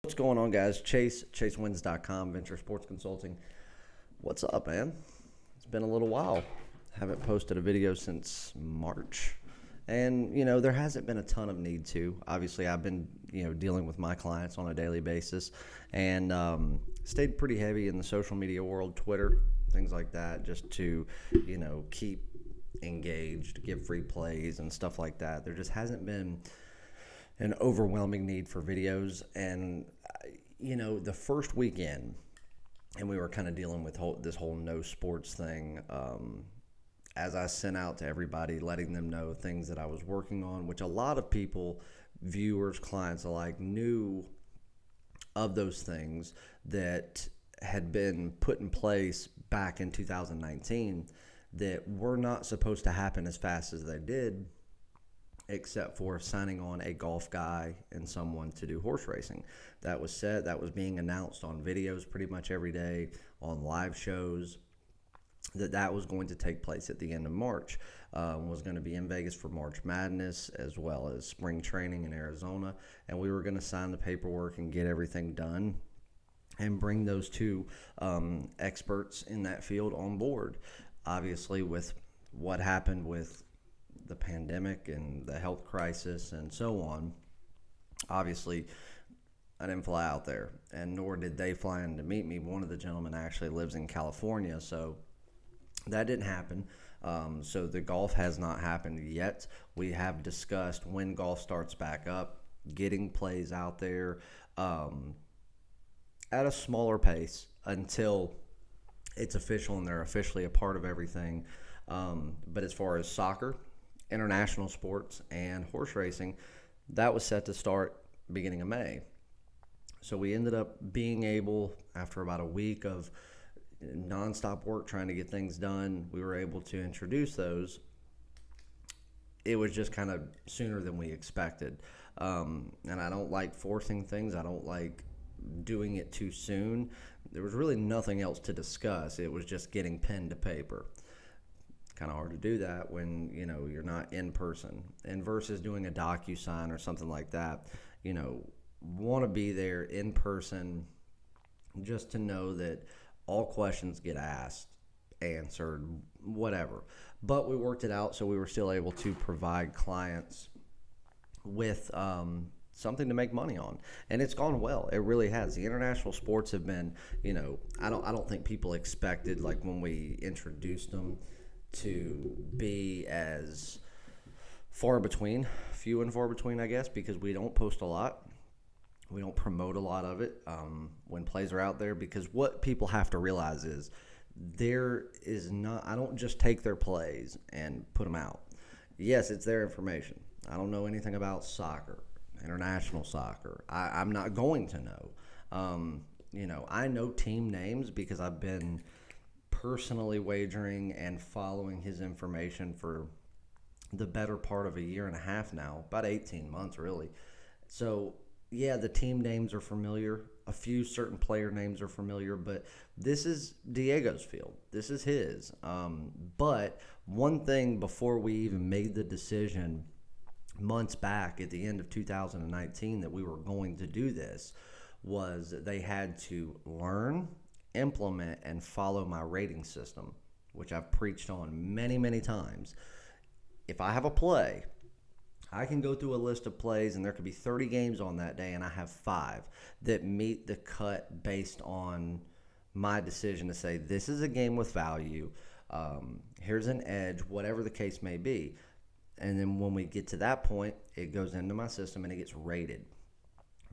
What's going on, guys? ChaseWins.com, Venture Sports Consulting. What's up, man? It's been a little while. Haven't posted a video since March. And, there hasn't been a ton of need to. Obviously, I've been, dealing with my clients on a daily basis and stayed pretty heavy in the social media world, Twitter, things like that, just to, keep engaged, give free plays and stuff like that. There just hasn't been an overwhelming need for videos. And, the first weekend, and we were kind of dealing with this whole no sports thing, as I sent out to everybody, letting them know things that I was working on, which a lot of people, viewers, clients alike, knew of those things that had been put in place back in 2019 that were not supposed to happen as fast as they did, except for signing on a golf guy and someone to do horse racing. That was set. That was being announced on videos pretty much every day, on live shows, that was going to take place at the end of March. Was going to be in Vegas for March Madness, as well as spring training in Arizona. And we were going to sign the paperwork and get everything done and bring those two experts in that field on board. Obviously, with what happened with the pandemic and the health crisis and so on, obviously I didn't fly out there, and nor did they fly in to meet me. One of the gentlemen actually lives in California, so that didn't happen. So the golf has not happened yet. We have discussed when golf starts back up, getting plays out there at a smaller pace until it's official and they're officially a part of everything. But as far as soccer, international sports, and horse racing, that was set to start beginning of May. So we ended up being able, after about a week of nonstop work trying to get things done, we were able to introduce those. It was just kind of sooner than we expected. And I don't like forcing things. I don't like doing it too soon. There was really nothing else to discuss. It was just getting pen to paper. Kind of hard to do that when you're not in person, and versus doing a DocuSign or something like that. Want to be there in person, just to know that all questions get asked, answered, whatever. But we worked it out, so we were still able to provide clients with something to make money on, and it's gone well. It really has. The international sports have been, I don't think people expected, like when we introduced them, to be as few and far between, I guess, because we don't post a lot. We don't promote a lot of it when plays are out there, because what people have to realize is I don't just take their plays and put them out. Yes, it's their information. I don't know anything about soccer, international soccer. I'm not going to know. I know team names because I've been personally wagering and following his information for the better part of a year and a half now, about 18 months really. So yeah, the team names are familiar. A few certain player names are familiar, but this is Diego's field. This is his. But one thing before we even made the decision months back at the end of 2019 that we were going to do this was that they had to learn, implement, and follow my rating system, which I've preached on many, many times. If I have a play, I can go through a list of plays, and there could be 30 games on that day, and I have 5 that meet the cut based on my decision to say, this is a game with value, here's an edge, whatever the case may be. And then when we get to that point, it goes into my system and it gets rated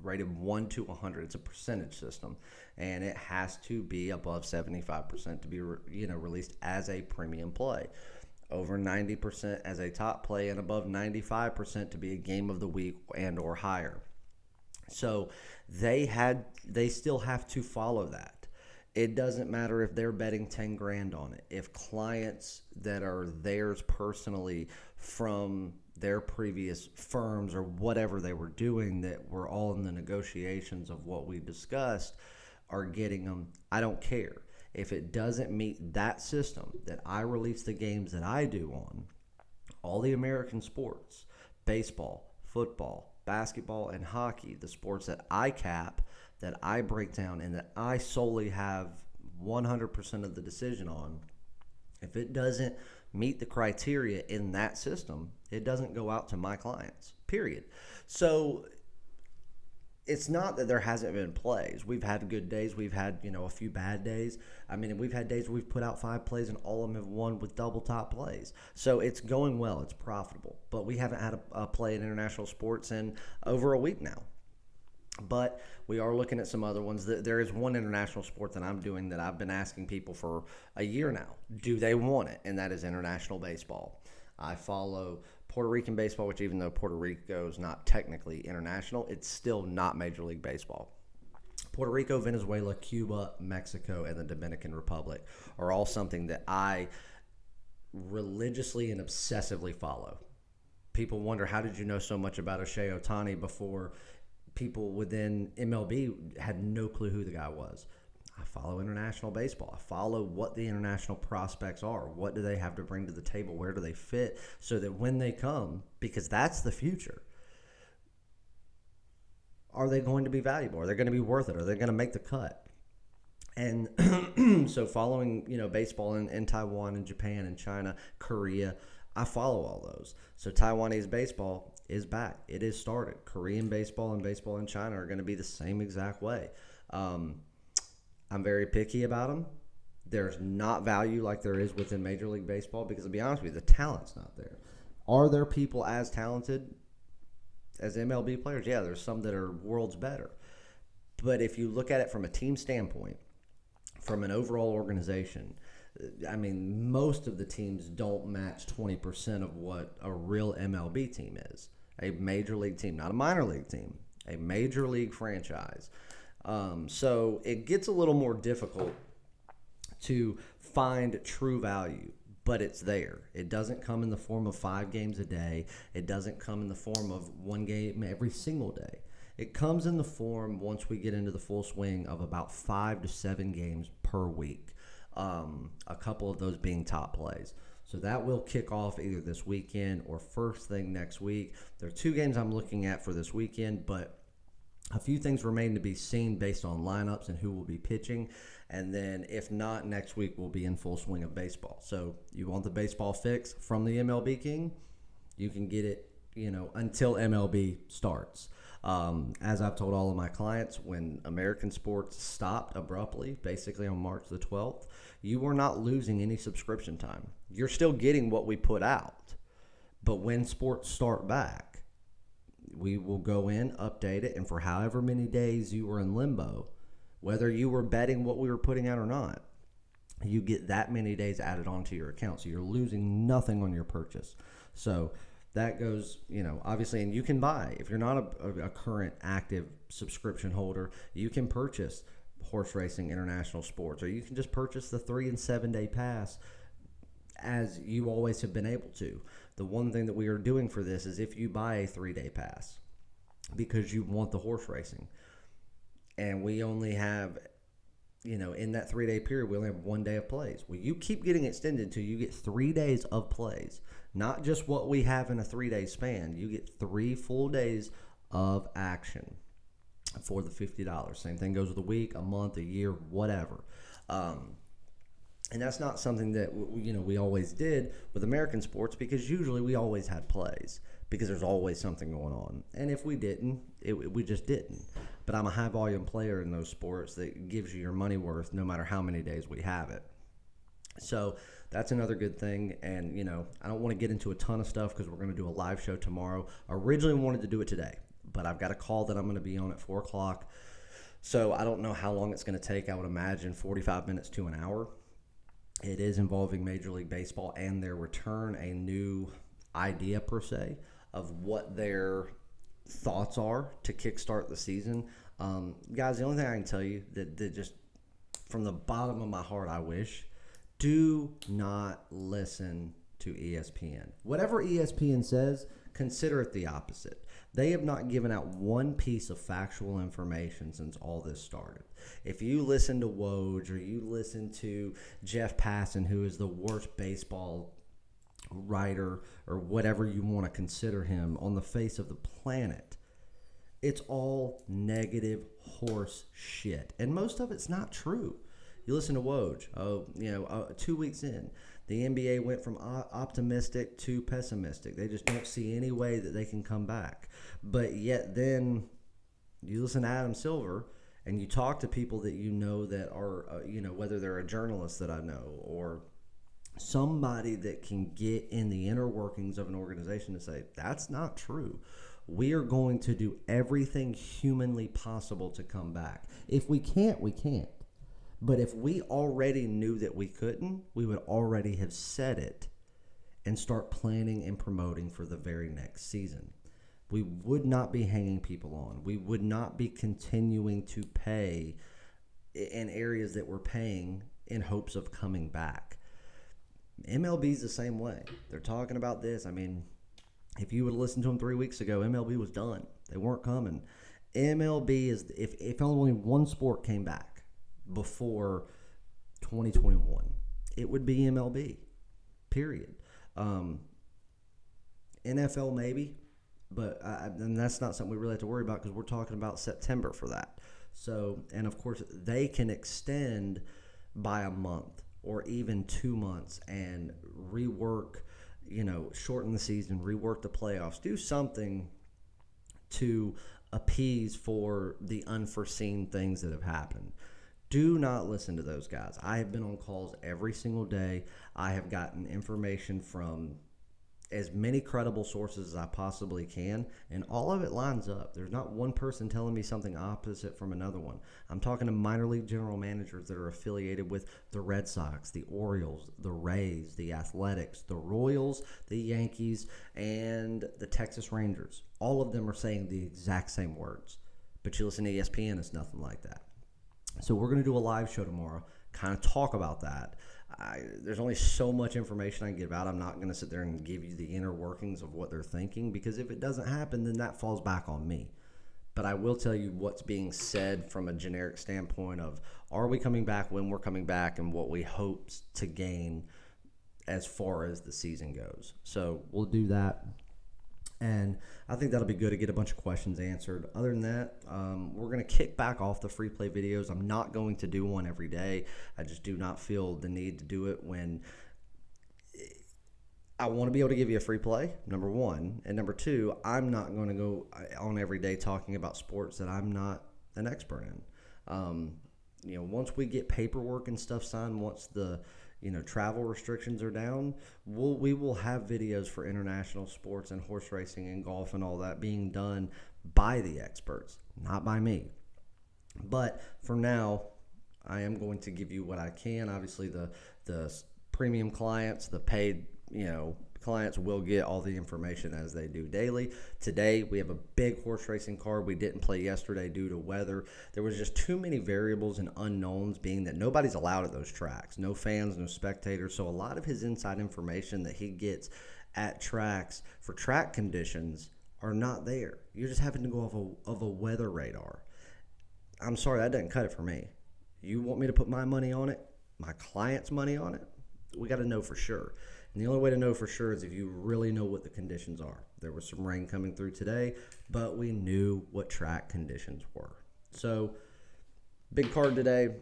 1 to 100. It's a percentage system, and it has to be above 75% to be released as a premium play, over 90% as a top play, and above 95% to be a game of the week and or higher. So they still have to follow that. It doesn't matter if they're betting 10 grand on it. If clients that are theirs personally from their previous firms or whatever they were doing that were all in the negotiations of what we discussed are getting them, I don't care. If it doesn't meet that system that I release the games that I do on, all the American sports, baseball, football, basketball, and hockey, the sports that I cap that I break down and that I solely have 100% of the decision on, if it doesn't meet the criteria in that system, it doesn't go out to my clients, period. So it's not that there hasn't been plays. We've had good days. We've had, a few bad days. I mean, we've had days where we've put out 5 plays and all of them have won with double top plays. So it's going well. It's profitable. But we haven't had a play in international sports in over a week now. But we are looking at some other ones. There is one international sport that I'm doing that I've been asking people for a year now. Do they want it? And that is international baseball. I follow Puerto Rican baseball, which even though Puerto Rico is not technically international, it's still not Major League Baseball. Puerto Rico, Venezuela, Cuba, Mexico, and the Dominican Republic are all something that I religiously and obsessively follow. People wonder, how did you know so much about Shohei Ohtani before people within MLB had no clue who the guy was? I follow international baseball. I follow what the international prospects are. What do they have to bring to the table? Where do they fit? So that when they come, because that's the future, are they going to be valuable? Are they going to be worth it? Are they going to make the cut? And so following, baseball in Taiwan and Japan and China, Korea, I follow all those. So Taiwanese baseball is back. It is started. Korean baseball and baseball in China are going to be the same exact way. I'm very picky about them. There's not value like there is within Major League Baseball because, to be honest with you, the talent's not there. Are there people as talented as MLB players? Yeah, there's some that are worlds better. But if you look at it from a team standpoint, from an overall organization, I mean, most of the teams don't match 20% of what a real MLB team is. A major league team, not a minor league team, a major league franchise. So it gets a little more difficult to find true value, but it's there. It doesn't come in the form of 5 games a day. It doesn't come in the form of 1 game every single day. It comes in the form, once we get into the full swing, of about 5 to 7 games per week. A couple of those being top plays. So that will kick off either this weekend or first thing next week. There are 2 games I'm looking at for this weekend, but a few things remain to be seen based on lineups and who will be pitching. And then if not, next week we'll be in full swing of baseball. So you want the baseball fix from the MLB King, you can get it, until MLB starts. As I've told all of my clients, when American sports stopped abruptly, basically on March the 12th, you were not losing any subscription time. You're still getting what we put out. But when sports start back, we will go in, update it, and for however many days you were in limbo, whether you were betting what we were putting out or not, you get that many days added onto your account. So you're losing nothing on your purchase. So that goes, obviously, and you can buy. If you're not a current active subscription holder, you can purchase Horse Racing International Sports, or you can just purchase the 3 and 7 day pass as you always have been able to. The one thing that we are doing for this is if you buy a 3-day pass because you want the horse racing, and we only have, in that 3-day period, we only have 1 day of plays. Well, you keep getting extended until you get 3 days of plays, not just what we have in a 3-day span. You get 3 full days of action for the $50. Same thing goes with a week, a month, a year, whatever. And that's not something that we always did with American sports, because usually we always had plays because there's always something going on. And if we didn't, we just didn't. But I'm a high volume player in those sports that gives you your money worth no matter how many days we have it. So that's another good thing. And I don't want to get into a ton of stuff because we're going to do a live show tomorrow. Originally wanted to do it today, but I've got a call that I'm going to be on at 4 o'clock. So I don't know how long it's going to take. I would imagine 45 minutes to an hour. It is involving Major League Baseball and their return, a new idea per se of what their thoughts are to kickstart the season. Guys, the only thing I can tell you that just from the bottom of my heart, I wish, do not listen to ESPN. Whatever ESPN says, consider it the opposite. They have not given out one piece of factual information since all this started. If you listen to Woj or you listen to Jeff Passan, who is the worst baseball writer or whatever you want to consider him on the face of the planet, It's all negative horse shit. And most of it's not true. You listen to Woj, 2 weeks in, the NBA went from optimistic to pessimistic. They just don't see any way that they can come back. But yet then you listen to Adam Silver and you talk to people that you know that are, whether they're a journalist that I know or somebody that can get in the inner workings of an organization to say, that's not true. We are going to do everything humanly possible to come back. If we can't, we can't. But if we already knew that we couldn't, we would already have said it and start planning and promoting for the very next season. We would not be hanging people on. We would not be continuing to pay in areas that we're paying in hopes of coming back. MLB's the same way. They're talking about this. I mean, if you would have listened to them 3 weeks ago, MLB was done. They weren't coming. MLB is, if only one sport came back before 2021, it would be MLB, period. NFL maybe, but and that's not something we really have to worry about because we're talking about September for that. So, and of course, they can extend by a month or even 2 months and rework, shorten the season, rework the playoffs, do something to appease for the unforeseen things that have happened. Do not listen to those guys. I have been on calls every single day. I have gotten information from as many credible sources as I possibly can, and all of it lines up. There's not one person telling me something opposite from another one. I'm talking to minor league general managers that are affiliated with the Red Sox, the Orioles, the Rays, the Athletics, the Royals, the Yankees, and the Texas Rangers. All of them are saying the exact same words. But you listen to ESPN, it's nothing like that. So we're going to do a live show tomorrow, kind of talk about that. There's only so much information I can give out. I'm not going to sit there and give you the inner workings of what they're thinking, because if it doesn't happen, then that falls back on me. But I will tell you what's being said from a generic standpoint of, are we coming back, when we're coming back, and what we hope to gain as far as the season goes. So we'll do that. And I think that'll be good to get a bunch of questions answered. Other than that, we're going to kick back off the free play videos. I'm not going to do one every day. I just do not feel the need to do it when I want to be able to give you a free play, number one. And number two, I'm not going to go on every day talking about sports that I'm not an expert in. Once we get paperwork and stuff signed, once the travel restrictions are down, we will have videos for international sports and horse racing and golf and all that being done by the experts, not by me. But for now, I am going to give you what I can. Obviously, the premium clients, the paid, clients will get all the information as they do daily. Today, we have a big horse racing card. We didn't play yesterday due to weather. There was just too many variables and unknowns, being that nobody's allowed at those tracks. No fans, no spectators. So a lot of his inside information that he gets at tracks for track conditions are not there. You're just having to go off of a weather radar. I'm sorry, that doesn't cut it for me. You want me to put my money on it, my client's money on it? We got to know for sure. And the only way to know for sure is if you really know what the conditions are. There was some rain coming through today, but we knew what track conditions were. So, big card today.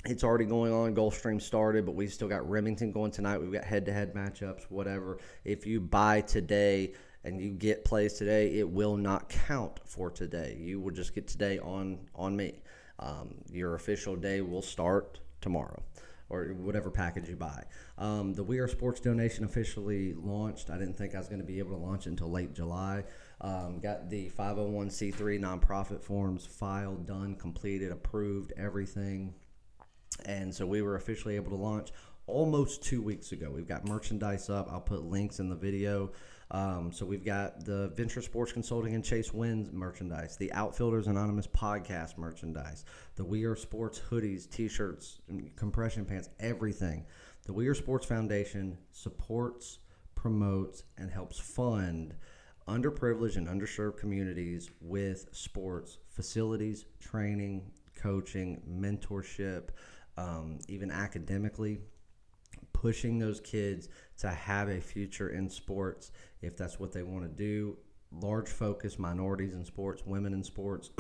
It's already going on. Gulfstream started, but we still got Remington going tonight. We've got head-to-head matchups, whatever. If you buy today and you get plays today, it will not count for today. You will just get today on me. Your official day will start tomorrow, or whatever package you buy. The We Are Sports donation officially launched. I didn't think I was going to be able to launch it until late July. Got the 501c3 nonprofit forms filed, done, completed, approved, everything. And so we were officially able to launch almost 2 weeks ago. We've got merchandise up. I'll put links in the video. So we've got the Venture Sports Consulting and Chase Wins merchandise, the Outfielders Anonymous podcast merchandise, the We Are Sports hoodies, t-shirts, compression pants, everything. The We Are Sports Foundation supports, promotes, and helps fund underprivileged and underserved communities with sports facilities, training, coaching, mentorship, even academically, pushing those kids to have a future in sports if that's what they want to do, large focus, minorities in sports, women in sports,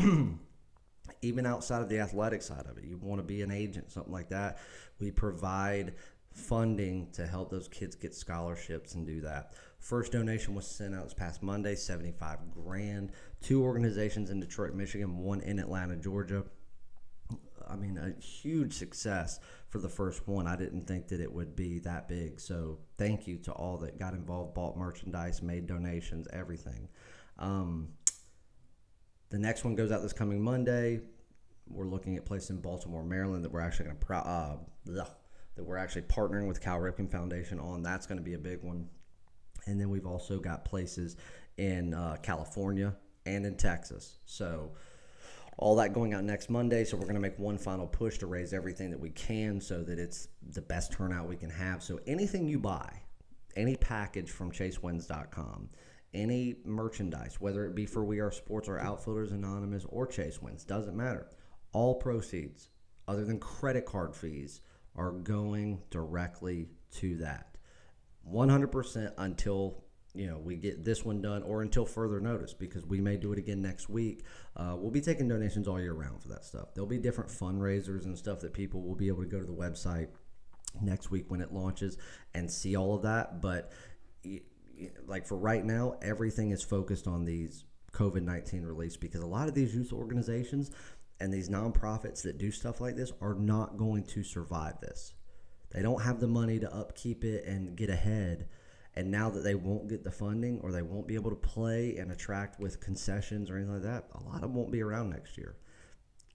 even outside of the athletic side of it. You want to be an agent, something like that. We provide funding to help those kids get scholarships and do that. First donation was sent out this past Monday, $75,000. 2 organizations in Detroit, Michigan, 1 in Atlanta, Georgia. I mean, a huge success for the first one. I didn't think that it would be that big. So thank you to all that got involved, bought merchandise, made donations, everything. The next one goes out this coming Monday. We're looking at places in Baltimore, Maryland that we're actually going to that we're actually partnering with Cal Ripken Foundation on. That's going to be a big one. And then we've also got places in California and in Texas. So all that going out next Monday. So we're going to make one final push to raise everything that we can so that it's the best turnout we can have. So anything you buy, any package from ChaseWins.com, any merchandise, whether it be for We Are Sports or Outfielders Anonymous or Chase Wins, doesn't matter. All proceeds, other than credit card fees, are going directly to that. 100% until we get this one done, or until further notice, because we may do it again next week. We'll be taking donations all year round for that stuff. There'll be different fundraisers and stuff that people will be able to go to the website next week when it launches and see all of that. But like for right now, everything is focused on these COVID-19 reliefs, because a lot of these youth organizations and these nonprofits that do stuff like this are not going to survive this. They don't have the money to upkeep it and get ahead. And now that they won't get the funding, or they won't be able to play and attract with concessions or anything like that, a lot of them won't be around next year.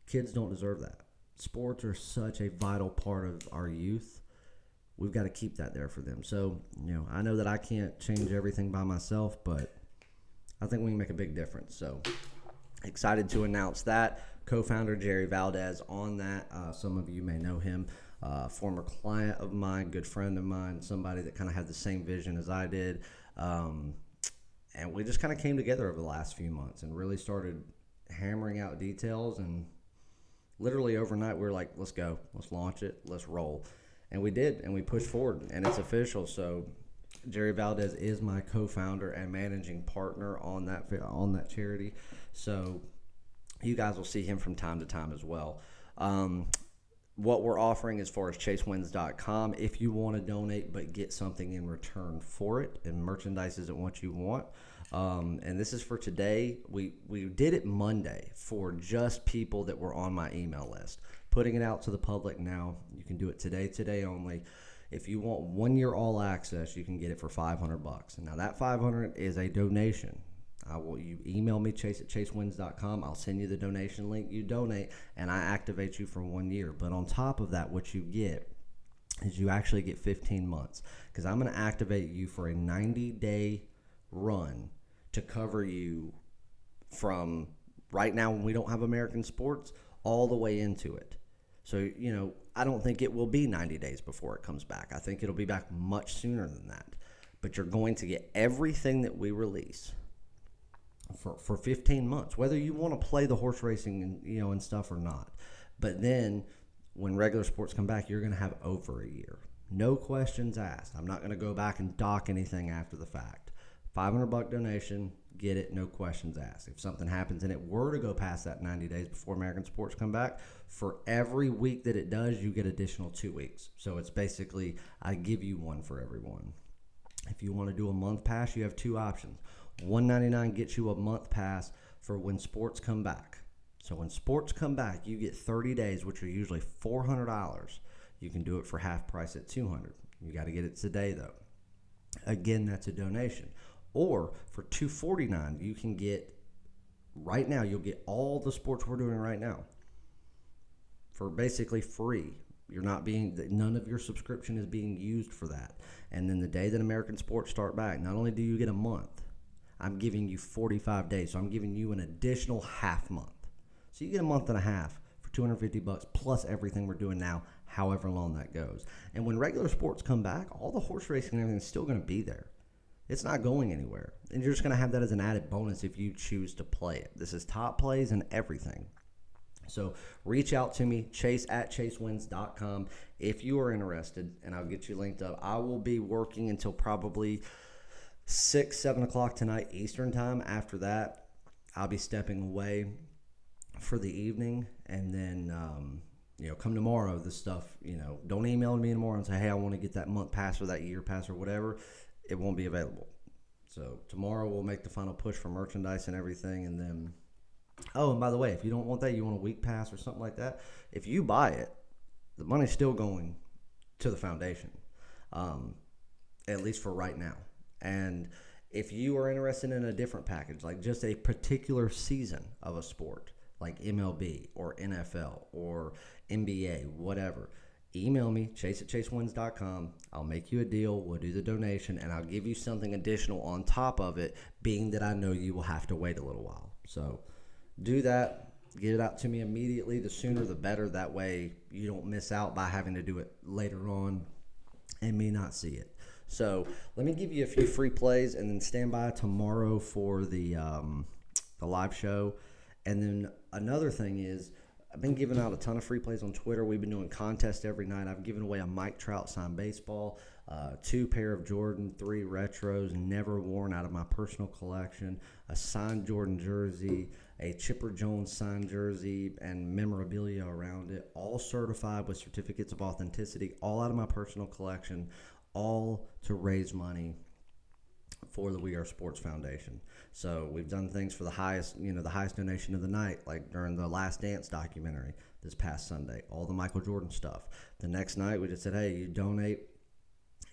Kids don't deserve that. Sports are such a vital part of our youth. We've got to keep that there for them. So, I know that I can't change everything by myself, but I think we can make a big difference. So, excited to announce that. Co-founder Jerry Valdez on that. Some of you may know him. Former client of mine, good friend of mine, somebody that kind of had the same vision as I did. And we just kind of came together over the last few months and really started hammering out details. And literally overnight, we were like, let's go. Let's launch it. Let's roll. And we did, and we pushed forward, and it's official. So Jerry Valdez is my co-founder and managing partner on that charity. So you guys will see him from time to time as well. What we're offering as far as ChaseWins.com, if you want to donate but get something in return for it, and merchandise isn't what you want. And this is for today. We did it Monday for just people that were on my email list. Putting it out to the public now. You can do it today only. If you want 1 year all access, you can get it for $500. And now that $500 is a donation. You email me, chase@chasewins.com. I'll send you the donation link. You donate, and I activate you for 1 year. But on top of that, what you get is you actually get 15 months, because I'm going to activate you for a 90-day run to cover you from right now when we don't have American sports all the way into it. So, I don't think it will be 90 days before it comes back. I think it'll be back much sooner than that. But you're going to get everything that we release for 15 months, whether you want to play the horse racing and stuff or not. But then when regular sports come back, you're going to have over a year. No questions asked. I'm not going to go back and dock anything after the fact. $500 donation, get it, no questions asked. If something happens and it were to go past that 90 days before American sports come back, for every week that it does, you get additional 2 weeks. So it's basically, I give you one for every one. If you want to do a month pass, you have 2 options. $199 gets you a month pass for when sports come back. So when sports come back, you get 30 days, which are usually $400. You can do it for half price at $200. You got to get it today, though. Again, that's a donation. Or for $249, you can get, right now, you'll get all the sports we're doing right now for basically free. None of your subscription is being used for that. And then the day that American sports start back, not only do you get a month, I'm giving you 45 days. So I'm giving you an additional half month. So you get a month and a half for $250 plus everything we're doing now, however long that goes. And when regular sports come back, all the horse racing and everything is still going to be there. It's not going anywhere. And you're just going to have that as an added bonus if you choose to play it. This is top plays and everything. So reach out to me, 6, 7 o'clock tonight Eastern time. After that, I'll be stepping away for the evening, and then come tomorrow. This stuff, don't email me tomorrow and say, hey, I want to get that month pass or that year pass or whatever. It won't be available. So tomorrow we'll make the final push for merchandise and everything, and then. Oh, and by the way, if you don't want that, you want a week pass or something like that. If you buy it, the money's still going to the foundation, at least for right now. And if you are interested in a different package, like just a particular season of a sport, like MLB or NFL or NBA, whatever, email me, chase@chasewins.com. I'll make you a deal. We'll do the donation, and I'll give you something additional on top of it, being that I know you will have to wait a little while. So do that. Get it out to me immediately. The sooner the better. That way you don't miss out by having to do it later on and me not see it. So let me give you a few free plays, and then stand by tomorrow for the live show. And then another thing is, I've been giving out a ton of free plays on Twitter. We've been doing contests every night. I've given away a Mike Trout signed baseball, 2 pair of Jordan 3 retros, never worn, out of my personal collection, a signed Jordan jersey, a Chipper Jones signed jersey, and memorabilia around it, all certified with certificates of authenticity, all out of my personal collection, all to raise money for the We Are Sports Foundation. So we've done things for the highest donation of the night, like during the Last Dance documentary this past Sunday, all the Michael Jordan stuff. The next night we just said, hey, you donate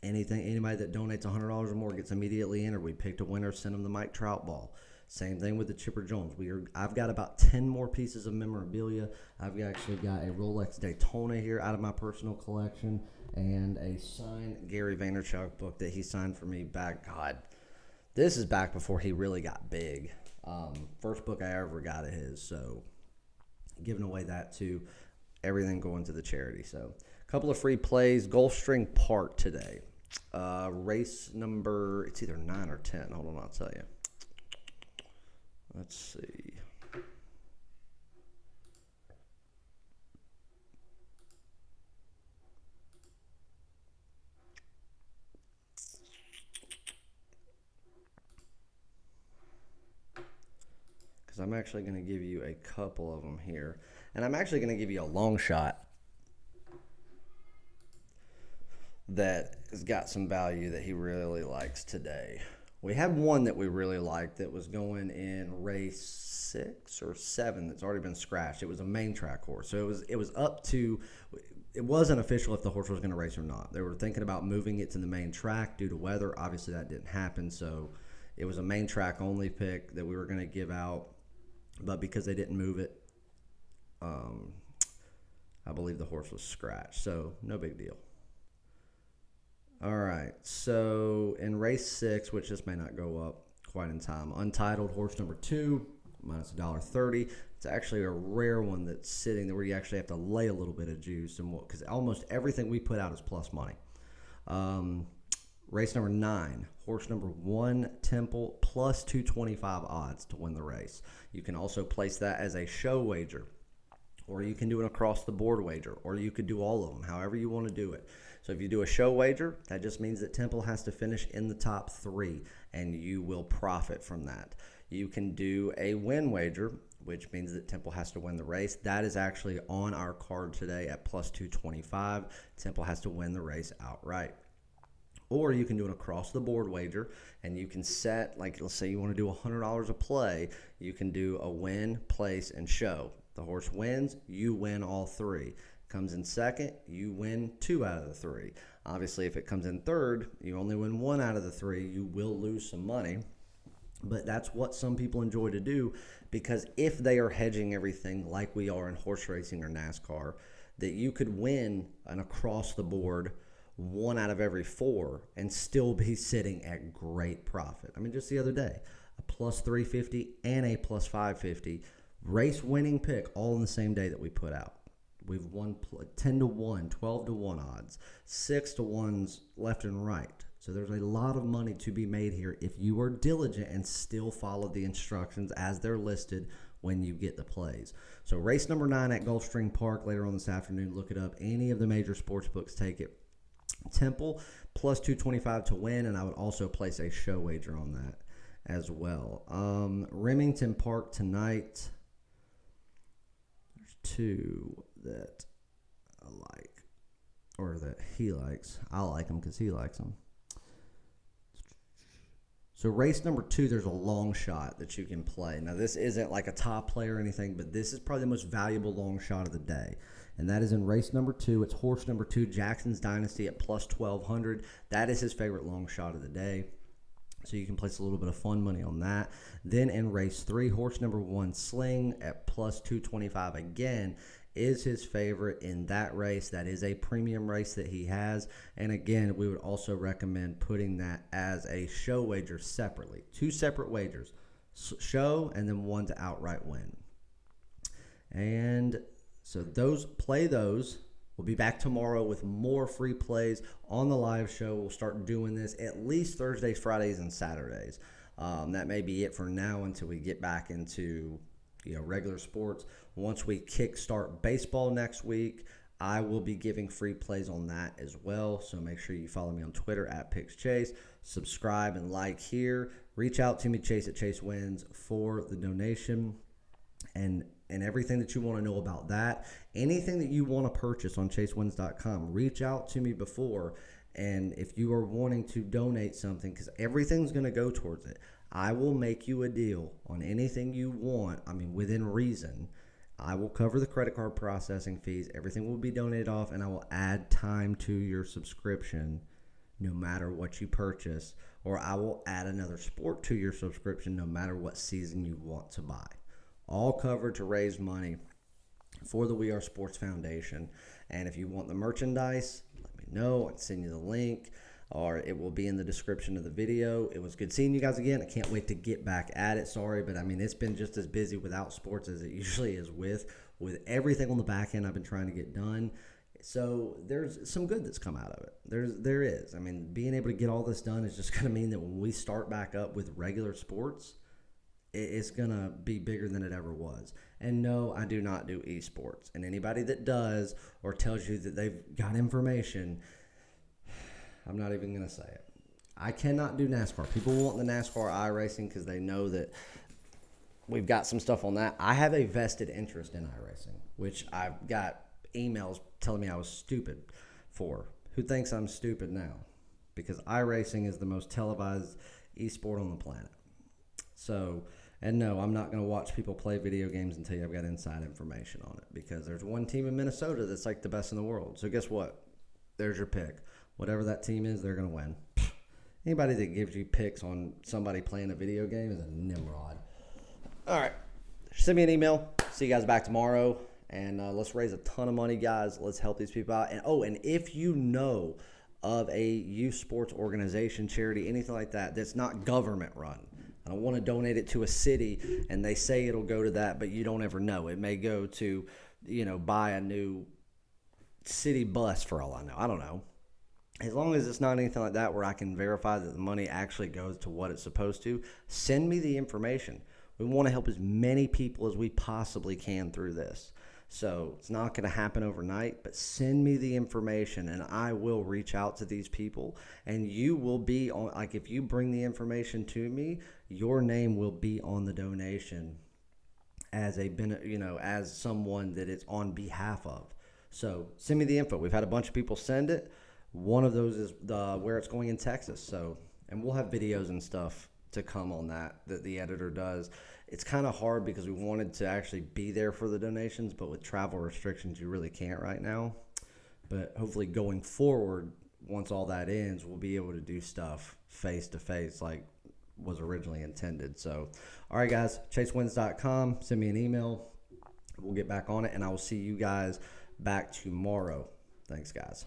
anything, anybody that donates $100 or more gets immediately entered. We picked a winner, sent them the Mike Trout ball. Same thing with the Chipper Jones. I've got about 10 more pieces of memorabilia. I've actually got a Rolex Daytona here out of my personal collection, and a signed Gary Vaynerchuk book that he signed for me back. God, this is back before he really got big. First book I ever got of his. So giving away that too. Everything going to the charity. So a couple of free plays. Gulfstream Park today. Race number, it's either 9 or 10. Hold on, I'll tell you. Let's see. Because I'm actually going to give you a couple of them here. And I'm actually going to give you a long shot that has got some value that he really likes today. We had one that we really liked that was going in race 6 or 7 that's already been scratched. It was a main track horse. So it was up to, it wasn't official if the horse was going to race or not. They were thinking about moving it to the main track due to weather. Obviously that didn't happen. So it was a main track only pick that we were going to give out. But because they didn't move it, I believe the horse was scratched. So no big deal. All right, so in race 6, which this may not go up quite in time, Untitled, horse number 2, minus $1.30. It's actually a rare one that's sitting there where you actually have to lay a little bit of juice, and because almost everything we put out is plus money. Race number 9, horse number 1, Temple, plus 225 odds to win the race. You can also place that as a show wager, or you can do an across-the-board wager, or you could do all of them, however you want to do it. So if you do a show wager, that just means that Temple has to finish in the top 3, and you will profit from that. You can do a win wager, which means that Temple has to win the race. That is actually on our card today at plus 225. Temple has to win the race outright. Or you can do an across-the-board wager, and you can set, like let's say you want to do $100 a play, you can do a win, place, and show. The horse wins, you win all 3. Comes in second, you win 2 out of the 3. Obviously, if it comes in third, you only win 1 out of the 3. You will lose some money, but that's what some people enjoy to do, because if they are hedging everything like we are in horse racing or NASCAR, that you could win an across-the-board 1 out of every 4 and still be sitting at great profit. I mean, just the other day, a plus 350 and a plus 550 race-winning pick all in the same day that we put out. We've won 10 to 1, 12 to 1 odds, 6 to 1s left and right. So there's a lot of money to be made here if you are diligent and still follow the instructions as they're listed when you get the plays. So race number 9 at Gulfstream Park later on this afternoon. Look it up. Any of the major sports books take it. Temple plus 225 to win, and I would also place a show wager on that as well. Remington Park tonight. There's two that I like, or that he likes. I like them because he likes them. So race number 2, there's a long shot that you can play. Now, this isn't like a top play or anything, but this is probably the most valuable long shot of the day. And that is in race number 2. It's horse number 2, Jackson's Dynasty at plus 1,200. That is his favorite long shot of the day. So you can place a little bit of fun money on that. Then in race 3, horse number 1, Sling at plus 225 again is his favorite in that race. That is a premium race that he has. And again, we would also recommend putting that as a show wager separately. 2 separate wagers, show and then one to outright win. And so play those. We'll be back tomorrow with more free plays on the live show. We'll start doing this at least Thursdays, Fridays, and Saturdays. That may be it for now until we get back into regular sports. Once we kickstart baseball next week, I will be giving free plays on that as well. So make sure you follow me on Twitter at PicksChase. Subscribe and like here. Reach out to me, Chase at Chase Wins, for the donation and everything that you want to know about that. Anything that you want to purchase on chasewins.com, reach out to me before. And if you are wanting to donate something, because everything's going to go towards it, I will make you a deal on anything you want. I mean, within reason. I will cover the credit card processing fees. Everything will be donated off, and I will add time to your subscription no matter what you purchase. Or I will add another sport to your subscription no matter what season you want to buy. All covered to raise money for the We Are Sports Foundation. And if you want the merchandise, let me know. I can send you the link, or it will be in the description of the video. It was good seeing you guys again. I can't wait to get back at it. Sorry, but I mean, it's been just as busy without sports as it usually is with everything on the back end I've been trying to get done. So there's some good that's come out of it. There is. I mean, being able to get all this done is just going to mean that when we start back up with regular sports, it's going to be bigger than it ever was. And no, I do not do esports. And anybody that does or tells you that they've got information, I'm not even going to say it. I cannot do NASCAR. People want the NASCAR iRacing because they know that we've got some stuff on that. I have a vested interest in iRacing, which I've got emails telling me I was stupid for. Who thinks I'm stupid now? Because iRacing is the most televised esport on the planet. So, and no, I'm not going to watch people play video games until I've got inside information on it, because there's one team in Minnesota that's like the best in the world. So guess what? There's your pick. Whatever that team is, they're going to win. Anybody that gives you picks on somebody playing a video game is a Nimrod. All right. Send me an email. See you guys back tomorrow. And let's raise a ton of money, guys. Let's help these people out. And if you know of a youth sports organization, charity, anything like that, that's not government run, I don't want to donate it to a city and they say it'll go to that, but you don't ever know. It may go to, buy a new city bus for all I know. I don't know. As long as it's not anything like that where I can verify that the money actually goes to what it's supposed to, send me the information. We want to help as many people as we possibly can through this. So it's not going to happen overnight, but send me the information and I will reach out to these people, and you will be on, like, if you bring the information to me, your name will be on the donation as as someone that it's on behalf of. So send me the info. We've had a bunch of people send it. One of those is where it's going in Texas. So, and we'll have videos and stuff to come on that the editor does. It's kind of hard because we wanted to actually be there for the donations, but with travel restrictions, you really can't right now. But hopefully going forward, once all that ends, we'll be able to do stuff face-to-face like was originally intended. So, all right, guys, chasewins.com. Send me an email. We'll get back on it, and I will see you guys back tomorrow. Thanks, guys.